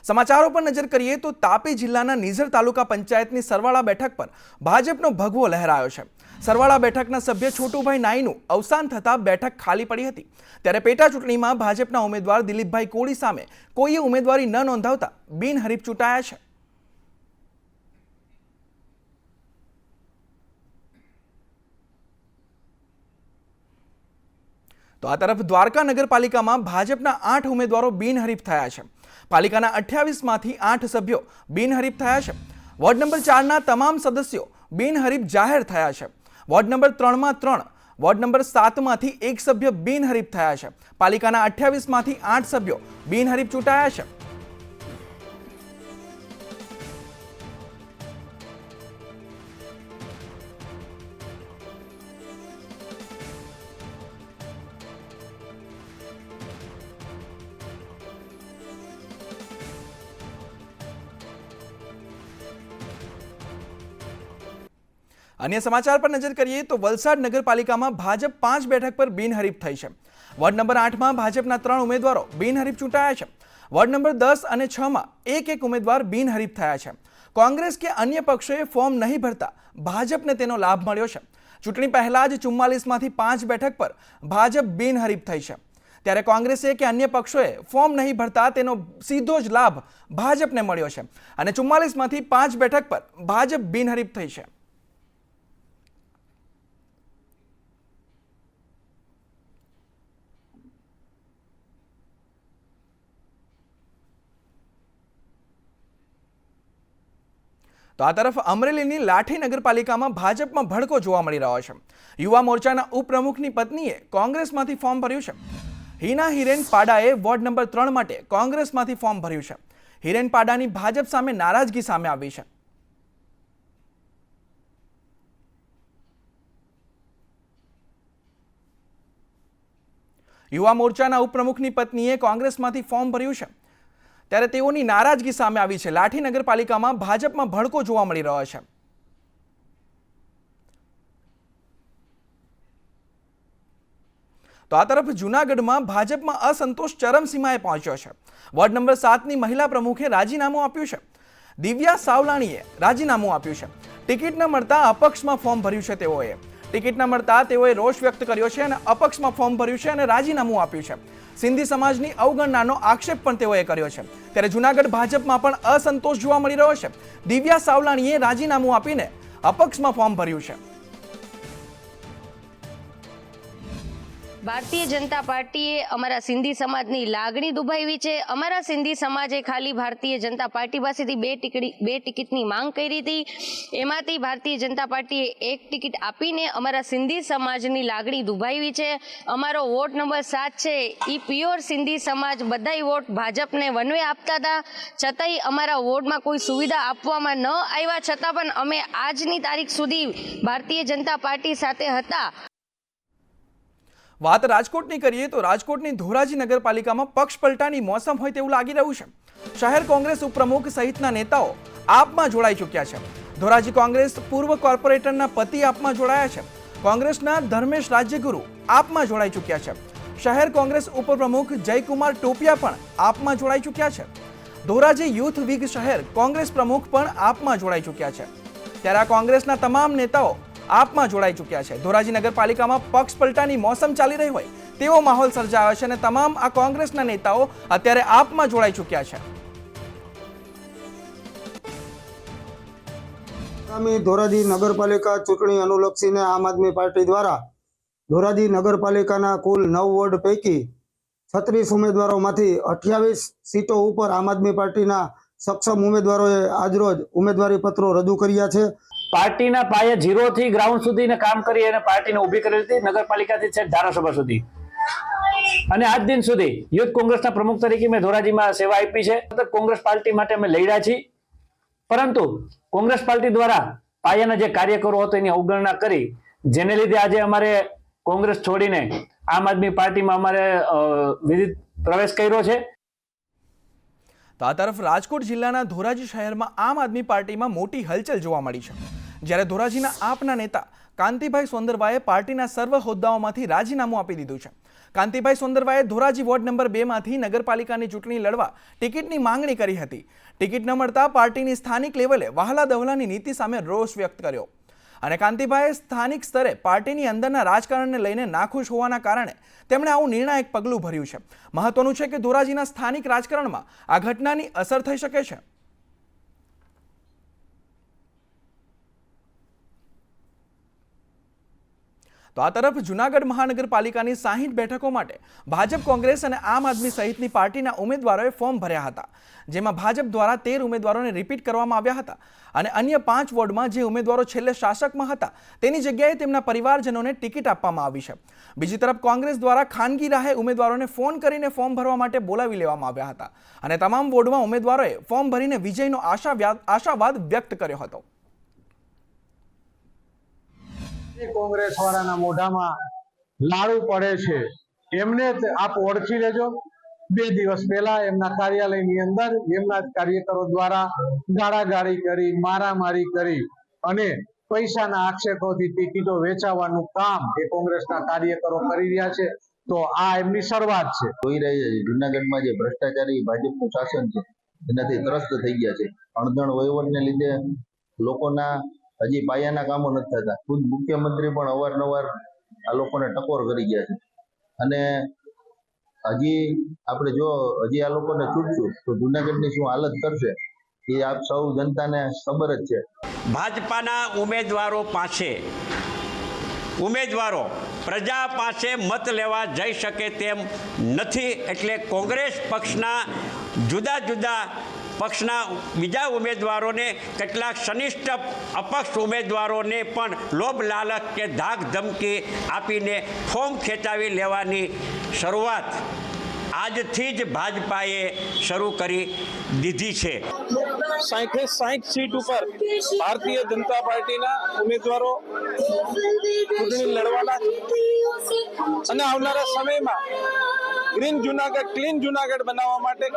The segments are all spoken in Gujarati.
સમાચારો પર નજર કરીએ તો તાપી જિલ્લાના નિઝર તાલુકા પંચાયતની સરવાળા બેઠક પર ભાજપનો ભગવો લહેરાયો છે। સરવાળા બેઠકના સભ્ય છોટુભાઈ નાઈનું અવસાન થતા બેઠક ખાલી પડી હતી। ત્યારે પેટા ચૂંટણીમાં ભાજપના ઉમેદવાર દિલીપભાઈ કોળી સામે કોઈએ ઉમેદવારી ન નોંધાવતા બિનહરીફ ચૂંટાયા છે। તો આ તરફ દ્વારકા નગરપાલિકામાં ભાજપના 8 ઉમેદવારો બિનહરીફ થયા છે। પાલિકાના 28 માંથી 8 સભ્યો બિનહરીફ થયા છે। વોર્ડ નંબર 4 ના તમામ સદસ્યો બિનહરીફ જાહેર થયા છે। વોર્ડ નંબર 3 માં 3, વોર્ડ નંબર 7 માંથી 1 સભ્ય બિનહરીફ થયા છે। પાલિકાના 28 માંથી 8 સભ્યો બિનહરીફ ચૂંટાયા છે। अन्य समाचार पर नजर करिए तो वलसाड नगरपालिका में भाजप 5 बैठक पर बिनहरीफ थई छे। वोर्ड नंबर 8 में भाजपना 3 उम्मीदवारों बिनहरीफ चूंटाया छे। वोर्ड नंबर 10 और 6 में एक उम्मीदवार बिनहरीफ थया छे। कांग्रेस के अन्य पक्षोए फॉर्म नहीं भरता भाजपने तेनो लाभ मळ्यो छे। चूंटणी पहला ज 44 मांथी 5 बैठक पर भाजप बिनहरीफ थई छे। त्यारे कांग्रेसे के अन्य पक्षोए फॉर्म नहीं भरता तेनो सीधो ज लाभ भाजपने मळ्यो छे अने 44 मांथी 5 बैठक पर भाजप बिनहरीफ थई छे। तो आ तरफ अमरेलीनी लाठी नगरपालिकामां भाजपमां भड़को जोवा मळी रह्यो छे। युवा मोर्चाना उपप्रमुखनी पत्नीए कोंग्रेसमांथी फॉर्म भर्युं छे। हीना हिरेन पाडाए वोर्ड नंबर 3 माटे कोंग्रेसमांथी फॉर्म भर्युं छे। हिरेन पाडानी भाजप सामे नाराजगी सामे आवी छे। युवा मोर्चाना उपप्रमुखनी पत्नीए कोंग्रेसमांथी फॉर्म भर्युं छे ત્યારે તેઓની નારાજગી સામે આવી છે। લાઠી નગરપાલિકામાં ભાજપમાં ભડકો જોવા મળી રહ્યો છે। તો આ તરફ જૂનાગઢમાં ભાજપમાં અસંતોષ ચરમસીમાએ પહોંચ્યો છે। વોર્ડ નંબર 7ની મહિલા પ્રમુખે રાજીનામું આપ્યું છે। દિવ્યા સાવલાણીએ રાજીનામું આપ્યું છે। ટિકિટ ન મળતા અપક્ષમાં ફોર્મ ભર્યું છે। તેઓએ ટિકિટ ન મળતા તેઓએ રોષ વ્યક્ત કર્યો છે અને અપક્ષમાં ફોર્મ ભર્યું છે અને રાજીનામું આપ્યું છે। સિંધી સમાજની અવગણનાનો આક્ષેપ પણ તેઓએ કર્યો છે। ત્યારે જૂનાગઢ ભાજપમાં પણ અસંતોષ જોવા મળી રહ્યો છે। દિવ્યા સાવલાણીએ રાજીનામું આપીને અપક્ષમાં ફોર્મ ભર્યું છે। भारतीय जनता पार्टीए अमरा सिंधी समाजनी लागणी दुभावी छे। अमरा सिंधी समाजे खाली भारतीय जनता पार्टी पासेथी बे टिकिटनी मांग करी थी। एमांथी भारतीय जनता पार्टीए एक टिकिट आपीने अमरा सिंधी समाजनी लागणी दुभावी छे। अमारो वोट नंबर 7 छे ई प्योर सिंधी समाज बधाई वोट भाजपने वनवे आपता था छतांय अमरा वोटमां कोई सुविधा आपवामां न आव्या छतां पण अमे आजनी तारीख सुधी भारतीय जनता पार्टी साथे हता। વાત રાજકોટની કરીએ તો રાજકોટની ધોરાજી નગરપાલિકામાં પક્ષ પલટાની મોસમ હોય તેવું લાગી રહ્યું છે। શહેર કોંગ્રેસ ઉપપ્રમુખ સહિતના નેતાઓ આપમાં જોડાઈ ચૂક્યા છે। ધોરાજી કોંગ્રેસ પૂર્વ કોર્પોરેટરના પતિ આપમાં જોડાયા છે। કોંગ્રેસના ધર્મેશ રાજ્યગુરુ આપમાં જોડાઈ ચૂક્યા છે। શહેર કોંગ્રેસ ઉપપ્રમુખ જયકુમાર ટોપિયા પણ આપમાં જોડાઈ ચૂક્યા છે। ધોરાજી યુથ વિંગ શહેર કોંગ્રેસ પ્રમુખ પણ આપમાં જોડાઈ ચૂક્યા છે। ત્યારે આ કોંગ્રેસના તમામ નેતાઓ આપમાં જોડાઈ ચૂક્યા છે। ધોરાજી નગરપાલિકામાં પક્ષ પલટાની મોસમ ચાલી રહી હોય તેવો માહોલ સર્જાયો છે અને તમામ આ કોંગ્રેસના નેતાઓ અત્યારે આપમાં જોડાઈ ચૂક્યા છે। આગામી ધોરાજી નગરપાલિકા ચૂંટણી અનુલક્ષીને આમ આદમી પાર્ટી દ્વારા ધોરાજી નગરપાલિકાના કુલ 9 વોર્ડ પૈકી 36 ઉમેદવારોમાંથી 28 સીટો ઉપર આમ આદમી પાર્ટીના સક્ષમ ઉમેદવારોએ આજરોજ ઉમેદવારી પત્રો રજૂ કર્યા છે। પાર્ટીના પાયે 0 થી ગ્રાઉન્ડ સુધીને કામ કરી અને પાર્ટીને ઊભી કરેલી હતી નગરપાલિકાથી છેક ધારાસભા સુધી અને આજ દિન સુધી યુથ કોંગ્રેસના પ્રમુખ તરીકે મેં ધોરાજીમાં સેવા આપી છે। કોંગ્રેસ પાર્ટી માટે અમે લડ્યા છીએ પરંતુ કોંગ્રેસ પાર્ટી દ્વારા પાયાના જે કાર્યકરો હતો એની અવગણના કરી જેને લીધે આજે અમારે કોંગ્રેસ છોડીને આમ આદમી પાર્ટીમાં અમારે વિધિત પ્રવેશ કર્યો છે। તો આ તરફ રાજકોટ જિલ્લાના ધોરાજી શહેરમાં આમ આદમી પાર્ટીમાં મોટી હલચલ જોવા મળી છે। જ્યારે ધોરાજીના આપના નેતા કાંતિભાઈ સોંદરવાએ પાર્ટીના સર્વ હોદ્દાઓમાંથી રાજીનામું આપી દીધું છે. કાંતિભાઈ સોંદરવાએ ધોરાજી વોર્ડ નંબર 2 માંથી નગરપાલિકાની ચૂંટણી લડવા ટિકિટની માંગણી કરી હતી. ટિકિટ ન મળતા પાર્ટીની સ્થાનિક લેવલે વહાલા દવલાની નીતિ સામે રોષ વ્યક્ત કર્યો અને કાંતિભાઈએ સ્થાનિક સ્તરે પાર્ટીની અંદરના રાજકારણને લઈને નાખુશ હોવાના કારણે તેમણે આવું નિર્ણાયક પગલું ભર્યું છે. મહત્વનું છે કે ધોરાજીના સ્થાનિક રાજકારણમાં આ ઘટનાની અસર થઈ શકે છે. તો આ તરફ જૂનાગઢ મહાનગરપાલિકાની 60 બેઠકો માટે ભાજપ, કોંગ્રેસ અને આમ આદમી સહિતની પાર્ટીના ઉમેદવારોએ ફોર્મ ભર્યા હતા, જેમાં ભાજપ દ્વારા 13 ઉમેદવારોને રિપીટ કરવામાં આવ્યા હતા અને અન્ય 5 વોર્ડમાં જે ઉમેદવારો છેલ્લે શાસકમાં હતા તેની જગ્યાએ તેમના પરિવારજનોને ટિકિટ આપવામાં આવી છે. બીજી તરફ કોંગ્રેસ દ્વારા ખાનગી રાહે ઉમેદવારોને ફોન કરીને ફોર્મ ભરવા માટે બોલાવી લેવામાં આવ્યા હતા અને તમામ વોર્ડમાં ઉમેદવારોએ ફોર્મ ભરીને વિજયનો આશાવાદ વ્યક્ત કર્યો હતો. કોંગ્રેસ વાળાના મોઢામાં લાડુ પડે છે, એમને આપ ઓળખી લેજો. 2 દિવસ પહેલા એમના કાર્યાલયની અંદર એમના કાર્યકરો દ્વારા ગાળાગાળી કરી, મારામારી કરી અને પૈસાના આક્ષેપોથી ટિકિટો વેચાવાનું કામ એ કોંગ્રેસના કાર્યકરો કરી રહ્યા છે. તો આ એમની શરૂઆત છે. જોઈ રહી છે જૂનાગઢમાં જે ભ્રષ્ટાચારી ભાજપનું શાસન છે એનાથી ત્રસ્ત થઈ ગયા છે. અણધણ વહીવટને લીધે લોકોના હજી પાયાના કામો નથી થતા. ખુદ મુખ્યમંત્રી પણ અવારનવાર આ લોકોને ટકોર કરી ગયા છે અને હજી આપણે જો હજી આ લોકોને છૂટશું તો જૂનાગઢની શું હાલત કરશે એ આપ સૌ જનતાને ખબર જ છે. ભાજપાના ઉમેદવારો પ્રજા પાસે મત લેવા જઈ શકે તેમ નથી. એટલે કોંગ્રેસ પક્ષના જુદા જુદા પક્ષના બીજા ઉમેદવારોને, કેટલાક સનિષ્ઠ અપક્ષ ઉમેદવારોને પણ લોભ લાલચ કે ધાક ધમકી આપીને ફોર્મ ખેંચાવી લેવાની શરૂઆત આજથી જ ભાજપાએ શરૂ કરી દીધી છે. 60 સીટ ઉપર ભારતીય જનતા પાર્ટીના ઉમેદવારો ચૂંટણી લડવાના છે અને આવનારા સમયમાં ગ્રીન જુનાગઢ, ક્લીન જુનાગઢ બનાવવા માટે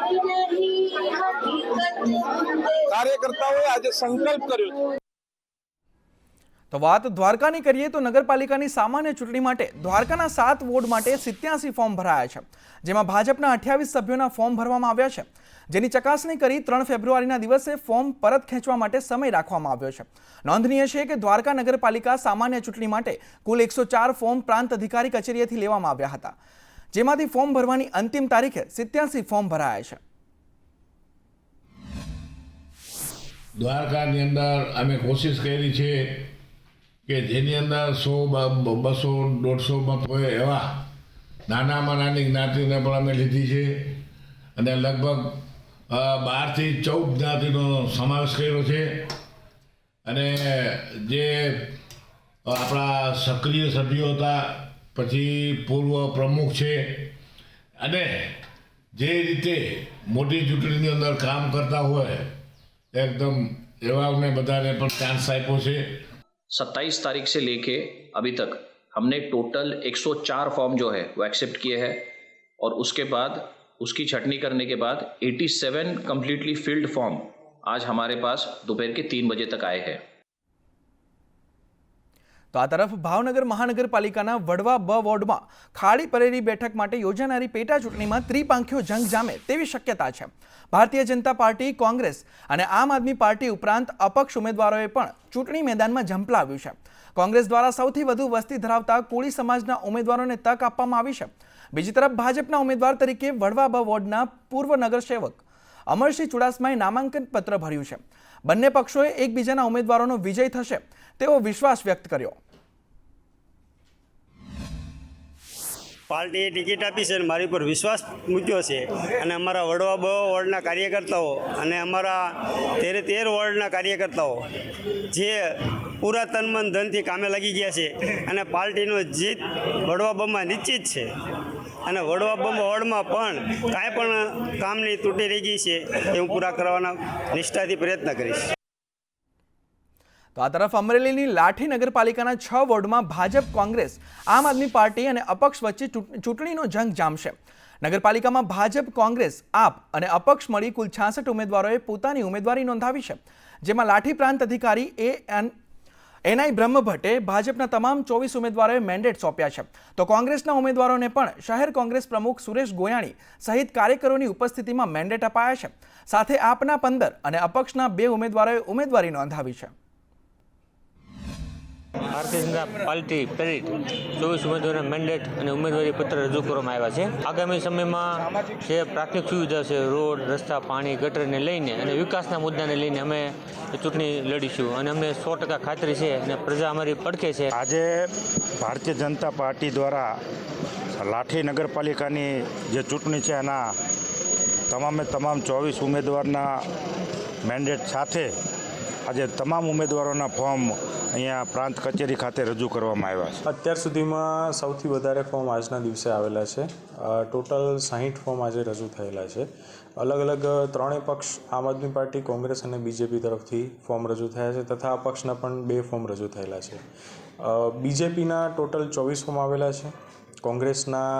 કાર્યકર્તાઓએ આજે સંકલ્પ કર્યો છે. તો વાત દ્વારકાની કરીએ તો નગરપાલિકાની સામાન્ય ચૂંટણી માટે દ્વારકાના 7 વોર્ડ માટે 87 ફોર્મ ભરાયા છે, જેમાં ભાજપના 28 સભ્યોના ફોર્મ ભરવામાં આવ્યા છે, જેની ચકાસણી કરી 3 ફેબ્રુઆરીના દિવસે ફોર્મ પરત ખેંચવા માટે સમય રાખવામાં આવ્યો છે. નોંધનીય છે કે દ્વારકા નગરપાલિકા સામાન્ય ચૂંટણી માટે કુલ 104 ફોર્મ પ્રાંત અધિકારી કચેરીએથી લેવામાં આવ્યા હતા, જેમાંથી ફોર્મ ભરવાની અંતિમ તારીખે 87 ફોર્મ ભરાયા છે. દ્વારકાની અંદર અમે કોશિશ કરી છે કે જેની અંદર 100, 200, 150 મત હોય એવા નાનામાં નાની જ્ઞાતિને પણ અમે લીધી છે અને લગભગ 12 થી 14 જ્ઞાતિનો સમાવેશ કર્યો છે. અને જે આપણા સક્રિય સભ્યો હતા, પછી પૂર્વ પ્રમુખ છે અને જે રીતે મોટી ચૂંટણીની અંદર કામ કરતા હોય एकदम एवं बधाने पर चांस आप्यो छे. 27 तारीख से लेके अभी तक हमने टोटल 104 फॉर्म जो है वो एक्सेप्ट किए हैं और उसके बाद उसकी छटनी करने के बाद 87 कंप्लीटली फिल्ड फॉर्म आज हमारे पास दोपहर के 3 बजे तक आए हैं. તો આ તરફ ભાવનગર મહાનગરપાલિકાના વડવા બ વોર્ડમાં ખાડી પરેરી બેઠક માટે યોજાનારી પેટા ચૂંટણીમાં ત્રિપાંખીયો જંગ જામે તેવી શક્યતા છે. ભારતીય જનતા પાર્ટી, કોંગ્રેસ અને આમ આદમી પાર્ટી ઉપરાંત અપક્ષ ઉમેદવારોએ પણ ચૂંટણી મેદાનમાં ઝંપલાવ્યું છે. કોંગ્રેસ દ્વારા સૌથી વધુ વસ્તી ધરાવતા કોળી સમાજના ઉમેદવારોને તક આપવામાં આવી છે. બીજી તરફ ભાજપના ઉમેદવાર તરીકે વડવા બ વોર્ડના પૂર્વ નગરસેવક અમરસિંહ ચુડાસમાએ નામાંકન પત્ર ભર્યું છે. બંને પક્ષોએ એકબીજાના ઉમેદવારોનો વિજય થશે તેવો વિશ્વાસ વ્યક્ત કર્યો. પાર્ટીએ ટિકિટ આપી છે અને મારી પર વિશ્વાસ મૂક્યો છે અને અમારા વડવા બ વોર્ડના કાર્યકર્તાઓ અને અમારા 13 વોર્ડના કાર્યકર્તાઓ જે પૂરા તન મન ધનથી કામે લાગી ગયા છે અને પાર્ટીનો જીત વડવા બમાં નિશ્ચિત છે અને વડવા બમ વોર્ડમાં પણ કાંઈ પણ કામની તૂટી રહી ગઈ છે એ હું પૂરા કરવાના નિષ્ઠાથી પ્રયત્ન કરીશ. તો આ તરફ અમરેલીની લાઠી નગરપાલિકાના 6 વોર્ડમાં ભાજપ, કોંગ્રેસ, આમ આદમી પાર્ટી અને અપક્ષ વચ્ચે ચૂંટણીનો જંગ જામશે. નગરપાલિકામાં ભાજપ, કોંગ્રેસ, આપ અને અપક્ષ મળી કુલ 66 ઉમેદવારોએ પોતાની ઉમેદવારી નોંધાવી છે, જેમાં લાઠી પ્રાંત અધિકારી એનઆઈ બ્રહ્મભટ્ટે ભાજપના તમામ 24 ઉમેદવારોએ મેન્ડેટ સોંપ્યા છે, તો કોંગ્રેસના ઉમેદવારોને પણ શહેર કોંગ્રેસ પ્રમુખ સુરેશ ગોયાણી સહિત કાર્યકરોની ઉપસ્થિતિમાં મેન્ડેટ અપાયા છે. સાથે આપના 15 અને અપક્ષના 2 ઉમેદવારોએ ઉમેદવારી નોંધાવી છે. ભારતીય જનતા પાર્ટી પ્રેરિત 24 ઉમેદવારોના મેન્ડેટ અને ઉમેદવારી પત્ર રજૂ કરવામાં આવ્યા છે. આગામી સમયમાં જે પ્રાથમિક સુવિધા છે, રોડ, રસ્તા, પાણી, ગટરને લઈને અને વિકાસના મુદ્દાને લઈને અમે ચૂંટણી લડીશું અને અમને 100% ખાતરી છે અને પ્રજા અમારી પડખે છે. આજે ભારતીય જનતા પાર્ટી દ્વારા લાઠી નગરપાલિકાની જે ચૂંટણી છે એના તમામ 24 ઉમેદવારના મેન્ડેટ સાથે આજે તમામ ઉમેદવારોના ફોર્મ અહીંયા પ્રાંત કચેરી ખાતે રજૂ કરવામાં આવ્યા છે. અત્યાર સુધીમાં સૌથી વધારે ફોર્મ આજના દિવસે આવેલા છે. ટોટલ 60 ફોર્મ આજે રજૂ થયેલા છે. અલગ અલગ ત્રણેય પક્ષ આમ આદમી પાર્ટી, કોંગ્રેસ અને બીજેપી તરફથી ફોર્મ રજૂ થયા છે તથા અપક્ષના પણ 2 ફોર્મ રજૂ થયેલા છે. બીજેપીના ટોટલ 24 ફોર્મ આવેલા છે, કોંગ્રેસના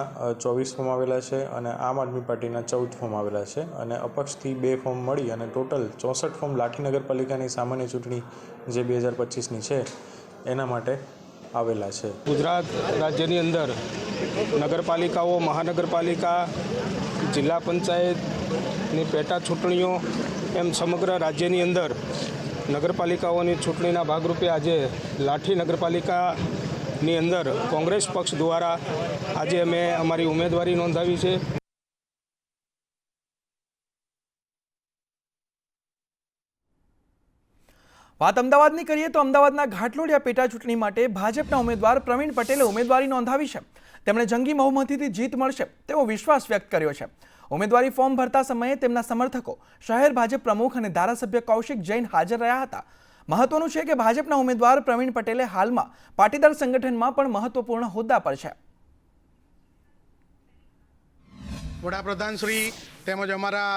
24 ફોર્મ આવેલા છે અને આમ આદમી પાર્ટીના 14 ફોર્મ આવેલા છે અને અપક્ષથી 2 ફોર્મ મળી અને ટોટલ 64 ફોર્મ લાઠી નગરપાલિકાની સામાન્ય ચૂંટણી જે 2025ની છે એના માટે આવેલા છે. ગુજરાત રાજ્યની અંદર નગરપાલિકાઓ, મહાનગરપાલિકા, જિલ્લા પંચાયતની પેટા ચૂંટણીઓ એમ સમગ્ર રાજ્યની અંદર નગરપાલિકાઓની ચૂંટણીના ભાગરૂપે આજે લાઠી નગરપાલિકાની અંદર કોંગ્રેસ પક્ષ દ્વારા આજે અમે અમારી ઉમેદવારી નોંધાવી છે. વાત અમદાવાદની કરીએ તો અમદાવાદના ઘાટલોડિયા પેટા ચૂંટણી માટે ભાજપના ઉમેદવાર પ્રવીણ પટેલે ઉમેદવારી નોંધાવી છે. તેમણે જંગી બહુમતીથી જીત મળશે તેવો વિશ્વાસ વ્યક્ત કર્યો છે. ઉમેદવારી ફોર્મ ભરતા સમયે તેમના સમર્થકો, શહેર ભાજપ પ્રમુખ અને ધારાસભ્ય કૌશિક જૈન હાજર રહ્યા હતા. મહત્વનું છે કે ભાજપના ઉમેદવાર પ્રવીણ પટેલે હાલમાં પાટીદાર સંગઠનમાં પણ મહત્વપૂર્ણ હોદ્દા પર છે. વડાપ્રધાન શ્રી તેમજ અમારા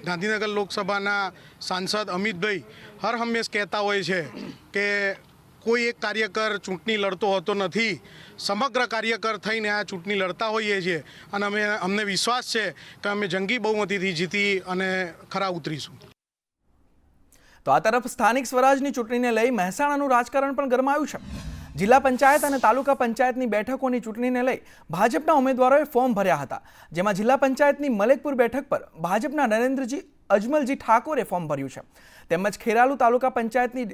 ગાંધીનગર લોકસભાના સાંસદ અમિતભાઈ હર હંમેશ કહેતા હોય છે કે કોઈ એક કાર્યકર ચૂંટણી લડતો હોતો નથી, સમગ્ર કાર્યકર થઈને આ ચૂંટણી લડતા હોઈએ છીએ અને અમને વિશ્વાસ છે કે અમે જંગી બહુમતીથી જીતી અને ખરા ઉતરીશું. તો આ તરફ સ્થાનિક સ્વરાજની ચૂંટણીને લઈ મહેસાણાનું રાજકારણ પણ ગરમાયું છે. જિલ્લા પંચાયત અને તાલુકા પંચાયતની બેઠકોની ચૂંટણીને લઈ ભાજપના ઉમેદવારોએ ફોર્મ ભર્યા હતા, જેમાં જિલ્લા પંચાયતની મલેકપુર બેઠક પર ભાજપના નરેન્દ્રજી અજમલજી ઠાકોરે ફોર્મ ભર્યું છે. તેમજ ખેરાલુ તાલુકા પંચાયતની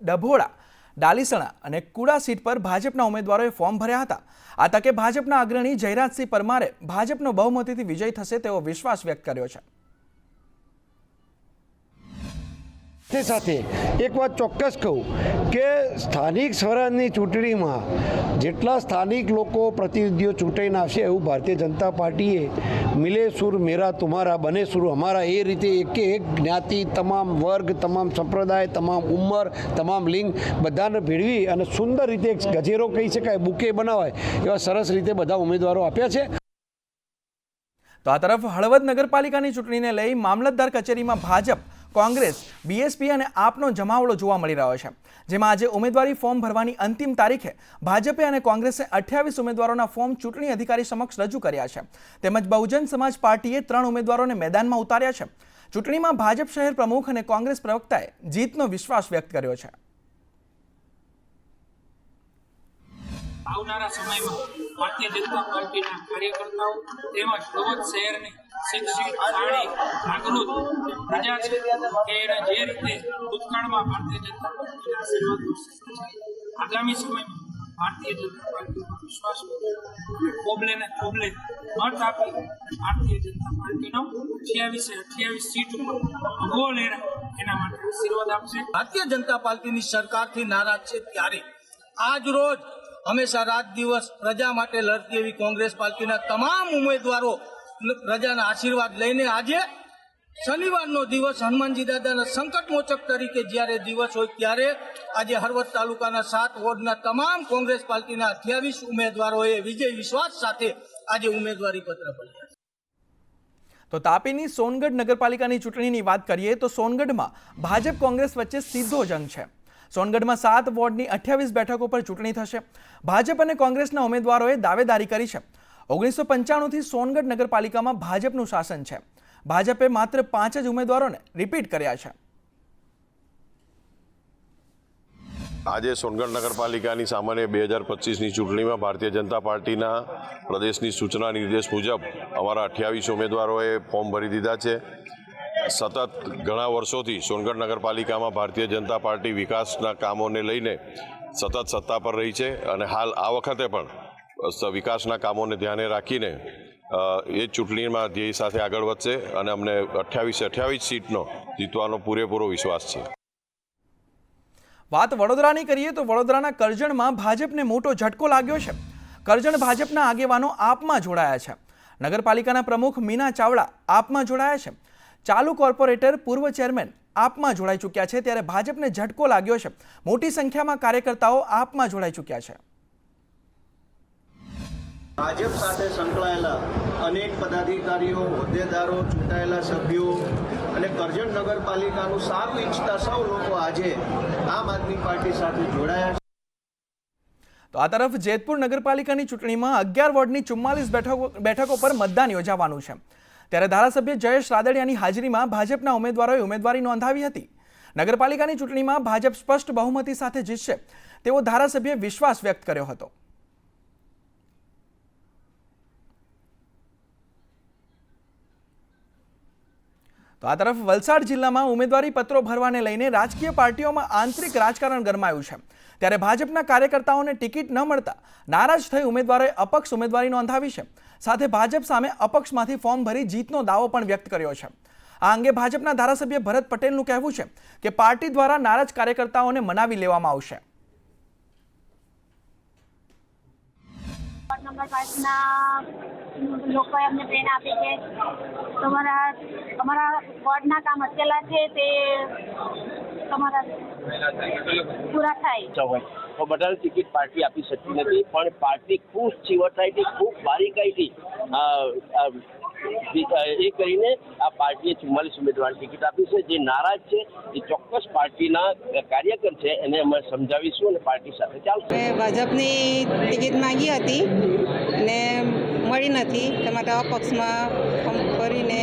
ડભોળા, ડાલીસણા અને કુડા સીટ પર ભાજપના ઉમેદવારોએ ફોર્મ ભર્યા હતા. આ તકે ભાજપના અગ્રણી જયરાજસિંહ પરમારે ભાજપનો બહુમતીથી વિજય થશે તેવો વિશ્વાસ વ્યક્ત કર્યો છે. સાથે એક વાત ચોક્કસ કહું કે સ્થાનિક સ્વરાજની ચૂંટણીમાં જેટલા સ્થાનિક લોકો પ્રતિનિધિઓ ચૂંટાઈને આવશે એવું ભારતીય જનતા પાર્ટીએ મિલે સુર મેરા તુમારા બને સુર અમારા એ રીતે એક જ્ઞાતિ, તમામ વર્ગ, તમામ સંપ્રદાય, તમામ ઉંમર, તમામ લિંગ બધાને ભેળવી અને સુંદર રીતે એક ગજેરો કહી શકાય, બુકે બનાવાય એવા સરસ રીતે બધા ઉમેદવારો આપ્યા છે. તો આ તરફ હળવદ નગરપાલિકાની ચૂંટણીને લઈ મામલતદાર કચેરીમાં ભાજપ, કોંગ્રેસ, બીએસપી અને આપનો જમાવડો જોવા મળી રહ્યો છે, જેમાં આજે ઉમેદવારી ફોર્મ ભરવાની અંતિમ તારીખે ભાજપે અને કોંગ્રેસે 28 ઉમેદવારોના ફોર્મ ચૂંટણી અધિકારી સમક્ષ રજૂ કર્યા છે. તેમજ બહુજન સમાજ પાર્ટીએ 3 ઉમેદવારોને મેદાનમાં ઉતાર્યા છે. ચૂંટણીમાં ભાજપ શહેર પ્રમુખ અને કોંગ્રેસ પ્રવક્તાએ જીતનો વિશ્વાસ વ્યક્ત કર્યો છે. આવનારા સમયમાં ભારતીય જનતા પાર્ટીના કાર્યકર્તાઓ તેમજ હળવદ શહેરની શિક્ષિત, શાળી, જાગૃત પ્રજા છે કે એને જે રીતે ભૂતકાળમાં ભારતીય જનતા પાર્ટીના આશીર્વાદ છે, આગામી સમયમાં ભારતીય જનતા પાર્ટીનો વિશ્વાસ કોબલે ને કોબલે મત આપી ભારતીય જનતા પાર્ટીનો 28 સીટ ઉપર ભગવો લહેરા એના માટે આશીર્વાદ આપશે. ભારતીય જનતા પાર્ટીની સરકારથી નારાજ છે ત્યારે આજ રોજ હંમેશા રાત દિવસ પ્રજા માટે લડતી એવી કોંગ્રેસ પાર્ટીના તમામ ઉમેદવારો પ્રજાના આશીર્વાદ લઈને આજે શનિવારનો દિવસ હનુમાનજી દાદાના સંકટ મોચક તરીકે જ્યારે દિવસ હોય ત્યારે આજે હળવદ તાલુકાના 7 વોર્ડના તમામ કોંગ્રેસ પાર્ટીના 28 ઉમેદવારોએ વિજય વિશ્વાસ સાથે આજે ઉમેદવારી પત્ર ભર્યા. તો તાપીની સોનગઢ નગરપાલિકાની ચૂંટણીની વાત કરીએ તો સોનગઢમાં ભાજપ કોંગ્રેસ વચ્ચે સીધો જંગ છે. સોનગઢમાં 7 વોર્ડની 28 બેઠકો પર ચૂંટણી થશે. ભાજપ અને કોંગ્રેસના ઉમેદવારોએ દાવેદારી કરી છે. 1995થી સોનગઢ નગરપાલિકામાં ભાજપનું શાસન છે. ભાજપે માત્ર 5 જ ઉમેદવારોને રિપીટ કર્યા છે. આજે સોનગઢ નગરપાલિકાની સામાન્ય 2025ની ચૂંટણીમાં ભારતીય જનતા પાર્ટીના પ્રદેશની સૂચના નિર્દેશ મુજબ અમારા 28 ઉમેદવારોએ ફોર્મ ભરી દીધા છે. સતત ઘણા વર્ષોથી સોનગઢ નગરપાલિકામાં ભારતીય જનતા પાર્ટી વિકાસના કામોને લઈને સતત સત્તા પર રહી છે અને હાલ આ વખતે પણ વિકાસના કામોને ધ્યાને રાખીને એ ચૂંટણીમાં ધ્યેય સાથે આગળ વધશે અને અમને 28 સીટનો જીતવાનો પૂરેપૂરો વિશ્વાસ છે. વાત વડોદરાની કરીએ તો વડોદરાના કરજણમાં ભાજપને મોટો ઝટકો લાગ્યો છે. કરજણ ભાજપના આગેવાનો આપમાં જોડાયા છે. નગરપાલિકાના પ્રમુખ મીના ચાવડા આપમાં જોડાયા છે. ચાલુ કોર્પોરેટર પૂર્વ ચેરમેન આપમાં જોડાઈ ચૂક્યા છે. ત્યારે ભાજપને ઝટકો લાગ્યો છે. મોટી સંખ્યામાં કાર્યકર્તાઓ આપમાં જોડાઈ ચૂક્યા છે. ભાજપ સાથે સંકળાયેલા અનેક પદાધિકારીઓ, હોદ્દેદારો, ચૂંટાયેલા સભ્યો અને કરજણ નગરપાલિકાનું સારું ઈચ્છતા સૌ લોકો આજે આમ આદમી પાર્ટી સાથે જોડાયા છે. તો આ તરફ જેતપુર નગરપાલિકાની ચૂંટણીમાં 11 વોર્ડની 44 બેઠકો પર મતદાન યોજાવાનું છે. ત્યારે ધારાસભ્ય જયેશ રાદડિયાની હાજરીમાં ભાજપના ઉમેદવારોએ ઉમેદવારી નોંધાવી હતી. નગરપાલિકાની ચૂંટણીમાં ભાજપ સ્પષ્ટ બહુમતી સાથે જીતશે તેવો ધારાસભ્યે વિશ્વાસ વ્યક્ત કર્યો હતો. તો આ તરફ વલસાડ જિલ્લામાં ઉમેદવારી પત્રો ભરવાને લઈને રાજકીય પાર્ટીઓમાં આંતરિક રાજકારણ ગરમાયું છે. ત્યારે ભાજપના કાર્યકર્તાઓને ટિકિટ ન મળતા નારાજ થઈ ઉમેદવારોએ અપક્ષ ઉમેદવારી નોંધાવી છે. સાથે ભાજપ સામે અપક્ષમાંથી ફોર્મ ભરી જીતનો દાવો પણ વ્યક્ત કર્યો છે. આ અંગે ભાજપના ધારાસભ્ય ભરત પટેલનું કહેવું છે કે પાર્ટી દ્વારા નારાજ કાર્યકર્તાઓને મનાવી લેવામાં આવશે. નંબર 5ના લોકોએ અમને પ્રેરણા આપી છે. અમારા વોર્ડના કામ અટકેલા છે તે તમારા પૂરા થાય. બધાને ટિકિટ પાર્ટી આપી શકતી નથી, પણ પાર્ટી ખૂબ ચીવટાઈથી, ખૂબ બારીકાઈથી એ કરીને આ પાર્ટીએ 44 ઉમેદવારની ટિકિટ આપી છે. જે નારાજ છે એ ચોક્કસ પાર્ટીના કાર્યકર છે, એને અમે સમજાવીશું અને પાર્ટી સાથે ચાલશે. ભાજપની ટિકિટ માંગી હતી અને મળી નથી, તે માટે અપક્ષમાં ફોર્મ ભરીને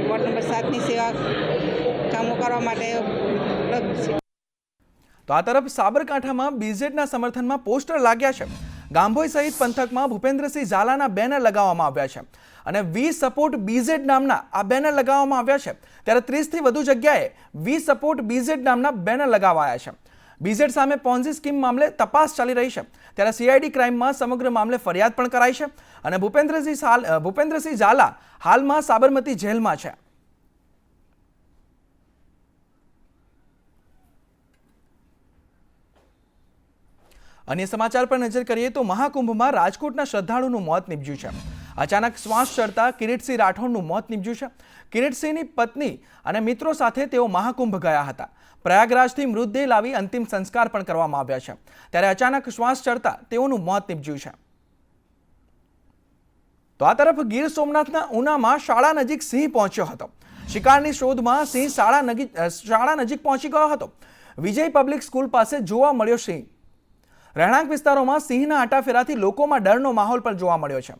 વોર્ડ નંબર 7ની સેવા કામો કરવા માટે છે. તો આ તરફ સાબરકાંઠામાં બીજેડના સમર્થનમાં પોસ્ટર લાગ્યા છે. ગાંભોઈ સહિત પંથકમાં ભૂપેન્દ્રસિંહ ઝાલાના બેનર લગાવવામાં આવ્યા છે અને વી સપોર્ટ બીઝેડ નામના આ બેનર લગાવવામાં આવ્યા છે. ત્યારે 30થી વધુ જગ્યાએ વી સપોર્ટ બીઝેડ નામના બેનર લગાવાયા છે. બીઝેડ સામે પોન્ઝી સ્કીમ મામલે તપાસ ચાલી રહી છે. ત્યારે સીઆઈડી ક્રાઇમમાં સમગ્ર મામલે ફરિયાદ પણ કરાઈ છે અને ભૂપેન્દ્રસિંહ ઝાલા હાલમાં સાબરમતી જેલમાં છે. અન્ય સમાચાર પર નજર કરીએ તો મહાકુંભમાં રાજકોટના શ્રદ્ધાળુનું મોત નીપજ્યું છે. અચાનક શ્વાસ ચડતા કિરીટસિંહ રાઠોડનું મોત નીપજ્યું છે. કિરીટસિંહની પત્ની અને મિત્રો સાથે તેઓ મહાકુંભ ગયા હતા. પ્રયાગરાજથી મૃતદેહ લાવી અંતિમ સંસ્કાર પણ કરવામાં આવ્યા છે. ત્યારે અચાનક શ્વાસ ચડતા તેઓનું મોત નીપજ્યું છે. તો આ તરફ ગીર સોમનાથના ઉનામાં શાળા નજીક સિંહ પહોંચ્યો હતો. શિકારની શોધમાં સિંહ શાળા નજીક પહોંચી ગયો હતો. વિજય પબ્લિક સ્કૂલ પાસે જોવા મળ્યો સિંહ. રહેણાંક વિસ્તારોમાં સિંહના આટાફેરાથી લોકોમાં ડરનો માહોલ પણ જોવા મળ્યો છે.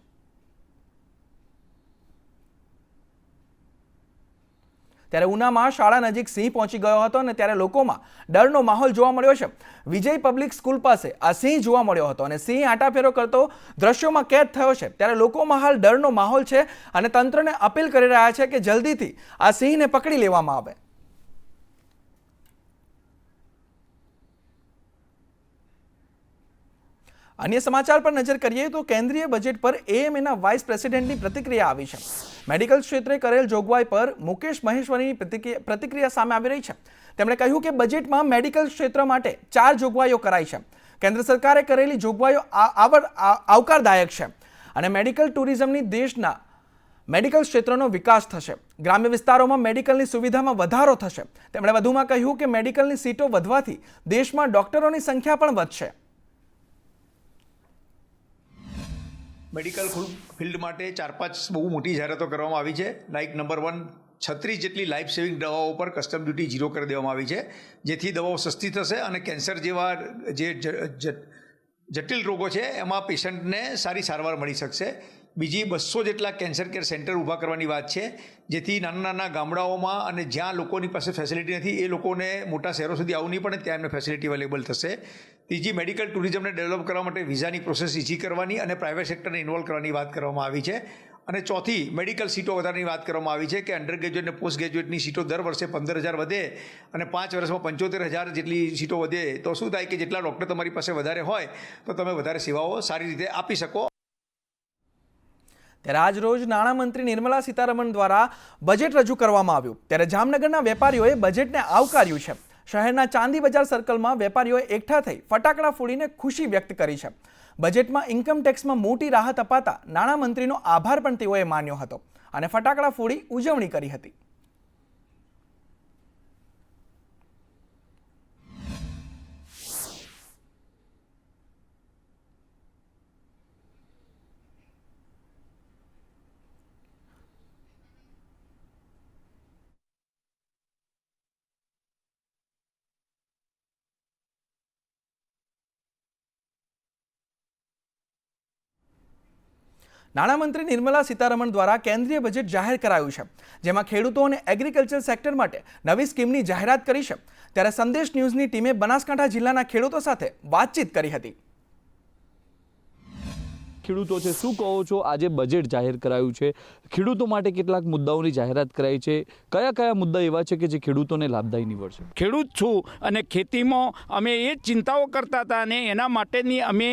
ત્યારે ઉનામાં શાળા નજીક સિંહ પહોંચી ગયો હતો અને ત્યારે લોકોમાં ડરનો માહોલ જોવા મળ્યો છે. વિજય પબ્લિક સ્કૂલ પાસે આ સિંહ જોવા મળ્યો હતો અને સિંહ આટાફેરો કરતો દ્રશ્યોમાં કેદ થયો છે. ત્યારે લોકોમાં હાલ ડરનો માહોલ છે અને તંત્રને અપીલ કરી રહ્યા છે કે જલ્દીથી આ સિંહને પકડી લેવામાં આવે. અન્ય સમાચાર પર નજર કરીએ તો કેન્દ્રીય બજેટ પર એએમએના વાઇસ પ્રેસિડેન્ટની પ્રતિક્રિયા આવી છે. મેડિકલ ક્ષેત્રે કરેલ જોગવાઈ પર મુકેશ મહેશ્વરીની પ્રતિક્રિયા સામે આવી રહી છે. તેમણે કહ્યું કે બજેટમાં મેડિકલ ક્ષેત્ર માટે 4 જોગવાઈઓ કરાઈ છે. કેન્દ્ર સરકારે કરેલી જોગવાઈઓ આવકારદાયક છે અને મેડિકલ ટુરિઝમની દેશના મેડિકલ ક્ષેત્રનો વિકાસ થશે. ગ્રામ્ય વિસ્તારોમાં મેડિકલની સુવિધામાં વધારો થશે. તેમણે વધુમાં કહ્યું કે મેડિકલની સીટો વધવાથી દેશમાં ડોક્ટરોની સંખ્યા પણ વધશે. મેડિકલ ફિલ્ડ માટે 4-5 બહુ મોટી જાહેરાતો કરવામાં આવી છે. લાઇક નંબર 1, 36 જેટલી લાઈફ સેવિંગ દવાઓ પર કસ્ટમ ડ્યુટી 0 કરી દેવામાં આવી છે, જેથી દવાઓ સસ્તી થશે અને કેન્સર જેવા જે જટિલ રોગો છે એમાં પેશન્ટને સારી સારવાર મળી શકશે. બીજી 200 જેટલા કેન્સર કેર સેન્ટર ઊભા કરવાની વાત છે, જેથી નાના નાના ગામડાઓમાં અને જ્યાં લોકોની પાસે ફેસિલિટી નથી એ લોકોને મોટા શહેરો સુધી આવવું નહીં પડે, ત્યાં એમને ફેસિલિટી અવેલેબલ થશે. ત્રીજી, મેડિકલ ટુરિઝમને ડેવલપ કરવા માટે વિઝાની પ્રોસેસ ઇઝી કરવાની અને પ્રાઇવેટ સેક્ટરને ઇન્વોલ્વ કરવાની વાત કરવામાં આવી છે. અને ચોથી, મેડિકલ સીટો વધારવાની વાત કરવામાં આવી છે કે અંડર ગ્રેજ્યુએટ અને પોસ્ટ ગ્રેજ્યુએટની સીટો દર વર્ષે 15,000 વધે અને 5 વર્ષમાં 75,000 જેટલી સીટો વધે તો શું થાય કે જેટલા ડૉક્ટર તમારી પાસે વધારે હોય તો તમે વધારે સેવાઓ સારી રીતે આપી શકો. ત્યારે આજ રોજ નાણામંત્રી નિર્મલા સીતારમણ દ્વારા બજેટ રજૂ કરવામાં આવ્યું. ત્યારે જામનગરના વેપારીઓએ બજેટને આવકાર્યું છે. શહેરના ચાંદી બજાર સર્કલમાં વેપારીઓએ એકઠા થઈ ફટાકડા ફોડીને ખુશી વ્યક્ત કરી છે. બજેટમાં ઇન્કમ ટેક્સમાં મોટી રાહત અપાતા નાણામંત્રીનો આભાર પણ તેઓએ માન્યો હતો અને ફટાકડા ફોડી ઉજવણી કરી હતી. નાણામંત્રી નિર્મલા સીતારમણ દ્વારા કેન્દ્રીય બજેટ જાહેર કરાયું છે, જેમાં ખેડૂતો અને એગ્રીકલ્ચર સેક્ટર માટે નવી સ્કીમની જાહેરાત કરી છે. ત્યારે સંદેશ ન્યૂઝની ટીમે બનાસકાંઠા જિલ્લાના ખેડૂતો સાથે વાતચીત કરી હતી. ખેડૂતો છે, શું કહો છો? આજે બજેટ જાહેર કરાયું છે, ખેડૂતો માટે કેટલાક મુદ્દાઓની જાહેરાત કરાઈ છે, કયા કયા મુદ્દા એવા છે કે જે ખેડૂતોને લાભદાયી નીવડશે? ખેડૂત છું અને ખેતીમાં અમે એ જ ચિંતાઓ કરતા હતા અને એના માટેની અમે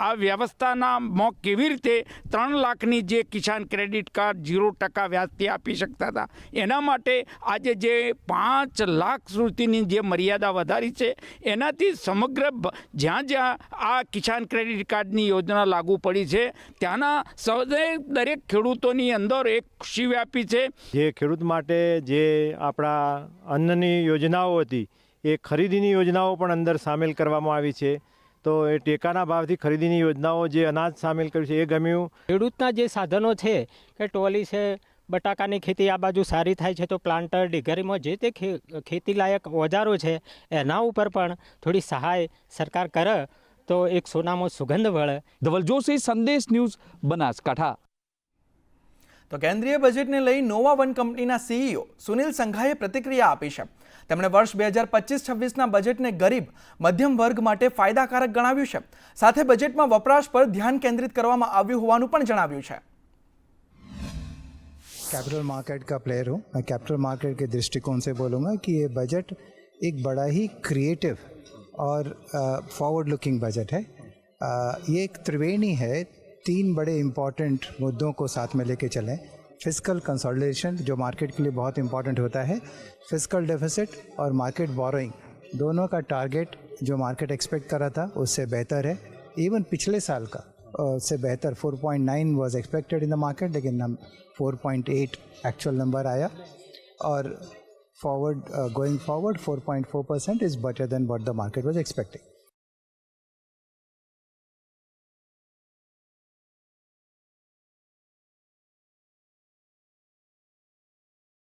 આ વ્યવસ્થાનામાં કેવી રીતે 3 લાખની જે કિસાન ક્રેડિટ કાર્ડ 0% વ્યાજથી આપી શકતા હતા, એના માટે આજે જે 5 લાખ સુધીની જે મર્યાદા વધારી છે એનાથી સમગ્ર જ્યાં જ્યાં આ કિસાન ક્રેડિટ કાર્ડની યોજના લાગુ પડી છે ત્યાંના દરેક ખેડૂતોની અંદર એક ખુશી વ્યાપી છે. જે ખેડૂત માટે જે આપણા અન્નની યોજનાઓ હતી એ ખરીદીની યોજનાઓ પણ અંદર સામેલ કરવામાં આવી છે. તો એ ટેકાના ભાવથી ખરીદીની યોજનાઓ જે અનાજ સામેલ કર્યું છે એ ગમ્યું. ખેડૂતના જે સાધનો છે કે ટોલી છે, બટાકાની ખેતી આ બાજુ સારી થાય છે તો પ્લાન્ટર, ડિગરીમાં જે તે ખેતી લાયક ઓજારો છે એના ઉપર પણ થોડી સહાય સરકાર કરે તો એક સોનામાં સુગંધ વળે. ધવલ જોશી, સંદેશ ન્યૂઝ, બનાસકાંઠા. તો કેન્દ્રીય બજેટને લઈ નોવા વન કંપનીના સીઈઓ સુનિલ સંઘાએ પ્રતિક્રિયા આપી છે. તેમણે વર્ષ 2025-26ના બજેટને ગરીબ મધ્યમ વર્ગ માટે ફાયદાકારક ગણાવ્યું છે. સાથે બજેટમાં વપરાશ પર ધ્યાન કેન્દ્રિત કરવામાં આવ્યું હોવાનું પણ જણાવ્યું છે. कैपिटल मार्केट का प्लेयर हूँ. मैं कैपिटल मार्केट के दृष्टिकोण से बोलूँगा कि ये बजट एक बड़ा ही क्रिएटिव और फॉरवर्ड लुकिंग बजट है. ये एक त्रिवेणी है, 3 बड़े इम्पॉर्टेंट मुद्दों को साथ में लेके चलें. फिस्कल कंसोलिडेशन जो मार्केट के लिए बहुत इम्पॉर्टेंट होता है, फिस्कल डेफिसिट और मार्केट बोरोइंग दोनों का टारगेट जो मार्केट एक्सपेक्ट कर रहा था उससे बेहतर है. इवन पिछले साल का से बेहतर 4.9 was expected in the market, लेकिन हम 4.8 एक्चुअल नंबर आया और going forward 4.4% is better than what the market was expecting.